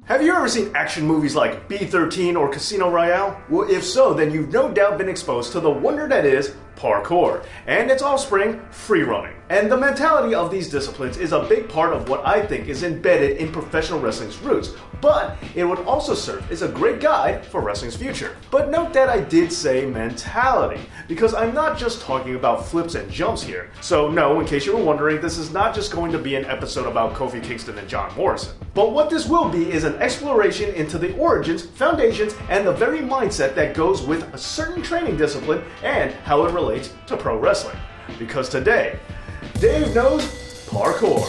Have you ever seen action movies like B-13 or Casino Royale? Well, if so, then you've no doubt been exposed to the wonder that is parkour, and its offspring, free running. And the mentality of these disciplines is a big part of what I think is embedded in professional wrestling's roots, but it would also serve as a great guide for wrestling's future. But note that I did say mentality, because I'm not just talking about flips and jumps here. So no, in case you were wondering, this is not just going to be an episode about Kofi Kingston and John Morrison. But what this will be is an exploration into the origins, foundations, and the very mindset that goes with a certain training discipline and how it relates to pro wrestling. Because today, Dave knows parkour.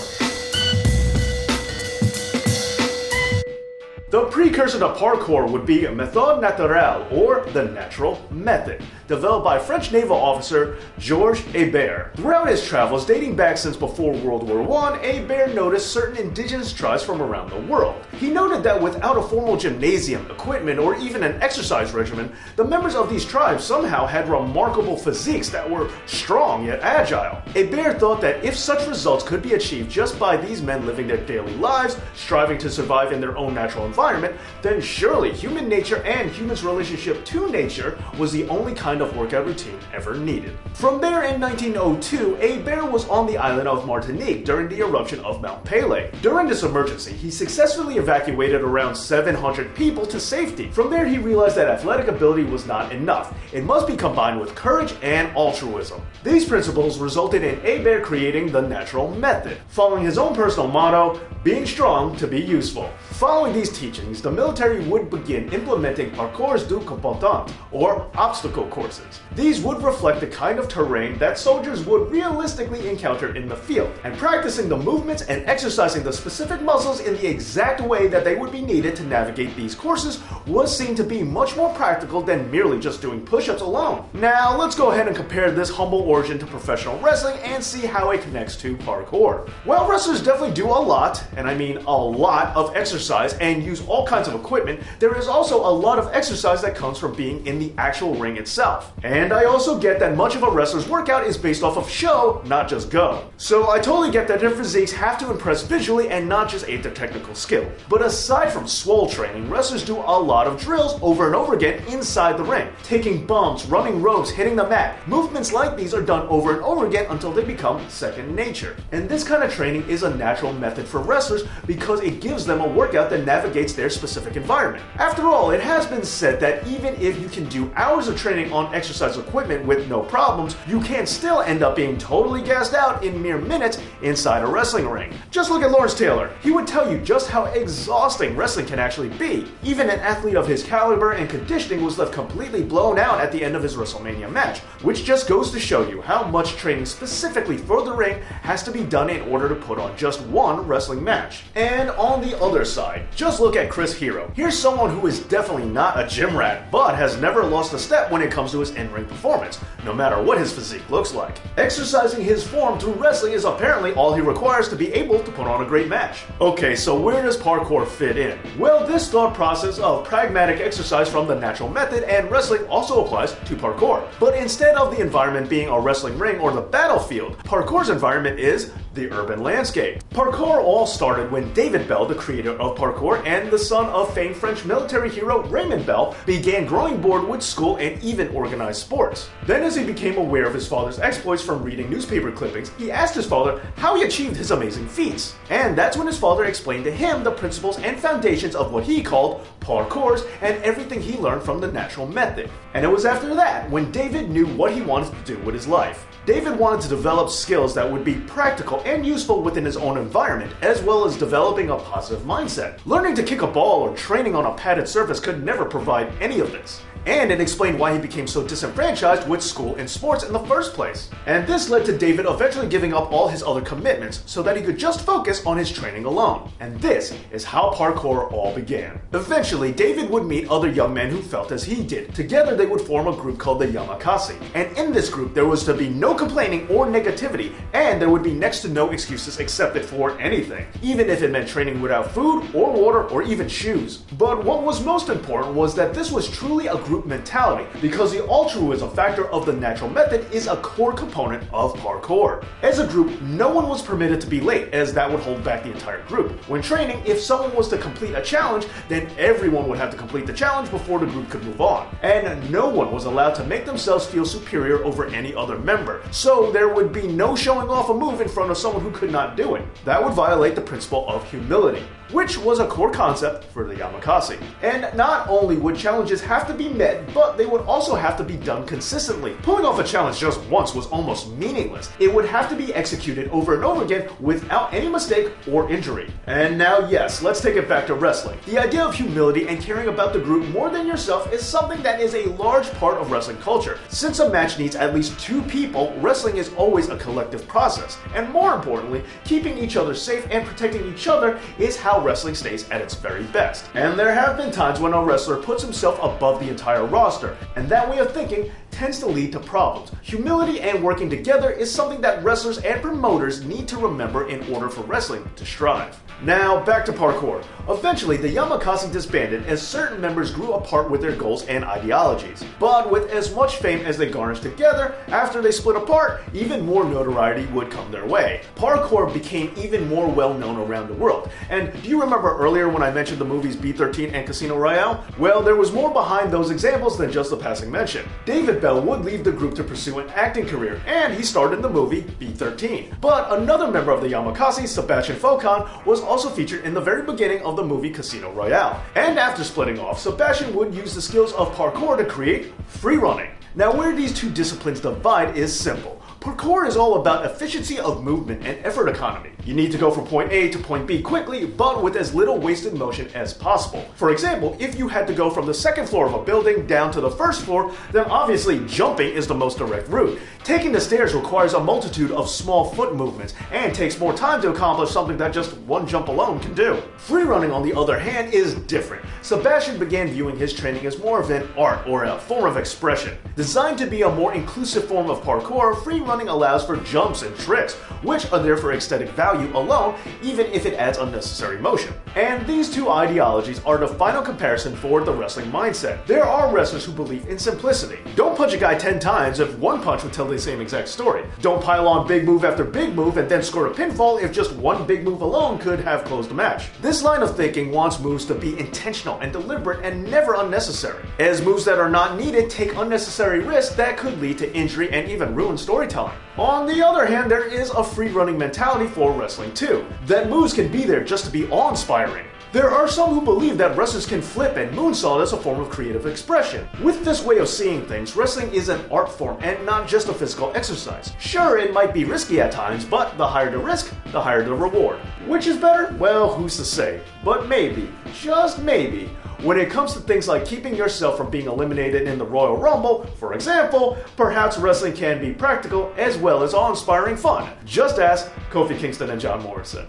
The precursor to parkour would be méthode naturelle, or the natural method, developed by French naval officer Georges Hébert. Throughout his travels, dating back since before World War I, Hébert noticed certain indigenous tribes from around the world. He noted that without a formal gymnasium, equipment, or even an exercise regimen, the members of these tribes somehow had remarkable physiques that were strong yet agile. Hébert thought that if such results could be achieved just by these men living their daily lives, striving to survive in their own natural environment, then surely human nature and humans' relationship to nature was the only kind of workout routine ever needed. From there, in 1902, Hébert was on the island of Martinique during the eruption of Mount Pelée. During this emergency, he successfully evacuated around 700 people to safety. From there, he realized that athletic ability was not enough. It must be combined with courage and altruism. These principles resulted in Hébert creating the natural method, following his own personal motto, being strong to be useful. Following these teachings, the military would begin implementing parcours du combattant, or obstacle courses. These would reflect the kind of terrain that soldiers would realistically encounter in the field, and practicing the movements and exercising the specific muscles in the exact way that they would be needed to navigate these courses was seen to be much more practical than merely just doing push-ups alone. Now, let's go ahead and compare this humble origin to professional wrestling and see how it connects to parkour. Well, wrestlers definitely do a lot, and I mean a lot, of exercise and use all kinds of equipment. There is also a lot of exercise that comes from being in the actual ring itself. And I also get that much of a wrestler's workout is based off of show, not just go. So I totally get that their physiques have to impress visually and not just aid their technical skill. But aside from swole training, wrestlers do a lot of drills over and over again inside the ring, taking bumps, running ropes, hitting the mat. Movements like these are done over and over again until they become second nature. And this kind of training is a natural method for wrestlers because it gives them a workout that navigates their specific environment. After all, it has been said that even if you can do hours of training on exercise equipment with no problems, you can still end up being totally gassed out in mere minutes inside a wrestling ring. Just look at Lawrence Taylor. He would tell you just how exhausting wrestling can actually be. Even an athlete of his caliber and conditioning was left completely blown out at the end of his WrestleMania match, which just goes to show you how much training specifically for the ring has to be done in order to put on just one wrestling match. And on the other side, just look at Chris Hero. Here's someone who is definitely not a gym rat, but has never lost a step when it comes to his in-ring performance, no matter what his physique looks like. Exercising his form through wrestling is apparently all he requires to be able to put on a great match. Okay, so where does parkour fit in? Well, this thought process of pragmatic exercise from the natural method and wrestling also applies to parkour. But instead of the environment being a wrestling ring or the battlefield, parkour's environment is the urban landscape. Parkour all started when David Bell, the creator of parkour and the son of famed French military hero Raymond Bell, began growing bored with school and even organized sports. Then, as he became aware of his father's exploits from reading newspaper clippings, he asked his father how he achieved his amazing feats. And that's when his father explained to him the principles and foundations of what he called parkours and everything he learned from the natural method. And it was after that when David knew what he wanted to do with his life. David wanted to develop skills that would be practical and useful within his own environment, as well as developing a positive mindset. Learning to kick a ball or training on a padded surface could never provide any of this. And it explained why he became so disenfranchised with school and sports in the first place. And this led to David eventually giving up all his other commitments so that he could just focus on his training alone. And this is how parkour all began. Eventually, David would meet other young men who felt as he did. Together, they would form a group called the Yamakasi. And in this group, there was to be no complaining or negativity, and there would be next to no excuses accepted for anything, even if it meant training without food or water or even shoes. But what was most important was that this was truly a group group mentality, because the altruism factor of the natural method is a core component of parkour. As a group, no one was permitted to be late, as that would hold back the entire group. When training, if someone was to complete a challenge, then everyone would have to complete the challenge before the group could move on. And no one was allowed to make themselves feel superior over any other member, so there would be no showing off a move in front of someone who could not do it. That would violate the principle of humility, which was a core concept for the Yamakasi. And not only would challenges have to be met, but they would also have to be done consistently. Pulling off a challenge just once was almost meaningless. It would have to be executed over and over again without any mistake or injury. And now, yes, let's take it back to wrestling. The idea of humility and caring about the group more than yourself is something that is a large part of wrestling culture. Since a match needs at least two people, wrestling is always a collective process. And more importantly, keeping each other safe and protecting each other is how wrestling stays at its very best. And there have been times when a wrestler puts himself above the entire roster, and that way of thinking tends to lead to problems. Humility and working together is something that wrestlers and promoters need to remember in order for wrestling to strive. Now, back to parkour. Eventually, the Yamakasi disbanded as certain members grew apart with their goals and ideologies. But with as much fame as they garnished together, after they split apart, even more notoriety would come their way. Parkour became even more well known around the world. And do you remember earlier when I mentioned the movies B-13 and Casino Royale? Well, there was more behind those examples than just a passing mention. David Bell would leave the group to pursue an acting career, and he starred in the movie B-13. But another member of the Yamakasi, Sebastian Foucan, was also featured in the very beginning of the movie Casino Royale. And after splitting off, Sebastian would use the skills of parkour to create free running. Now, where these two disciplines divide is simple. Parkour is all about efficiency of movement and effort economy. You need to go from point A to point B quickly, but with as little wasted motion as possible. For example, if you had to go from the second floor of a building down to the first floor, then obviously jumping is the most direct route. Taking the stairs requires a multitude of small foot movements and takes more time to accomplish something that just one jump alone can do. Free running, on the other hand, is different. Sebastian began viewing his training as more of an art or a form of expression. Designed to be a more inclusive form of parkour, free running allows for jumps and tricks, which are there for aesthetic value alone, even if it adds unnecessary motion. And these two ideologies are the final comparison for the wrestling mindset. There are wrestlers who believe in simplicity. Don't punch a guy 10 times if one punch would tell the same exact story. Don't pile on big move after big move and then score a pinfall if just one big move alone could have closed the match. This line of thinking wants moves to be intentional and deliberate and never unnecessary, as moves that are not needed take unnecessary risks that could lead to injury and even ruin storytelling. On the other hand, there is a free running mentality for wrestling too, that moves can be there just to be awe-inspiring. There are some who believe that wrestlers can flip and moonsault as a form of creative expression. With this way of seeing things, wrestling is an art form and not just a physical exercise. Sure, it might be risky at times, but the higher the risk, the higher the reward. Which is better? Well, who's to say? But maybe, just maybe, when it comes to things like keeping yourself from being eliminated in the Royal Rumble, for example, perhaps wrestling can be practical as well as awe-inspiring fun. Just ask Kofi Kingston and John Morrison.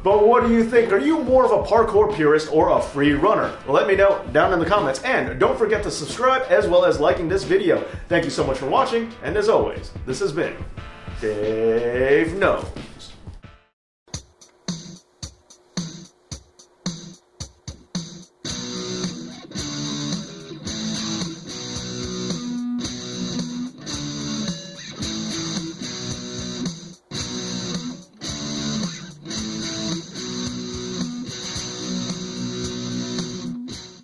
But what do you think? Are you more of a parkour purist or a free runner? Let me know down in the comments, and don't forget to subscribe as well as liking this video. Thank you so much for watching, and as always, this has been Dave No.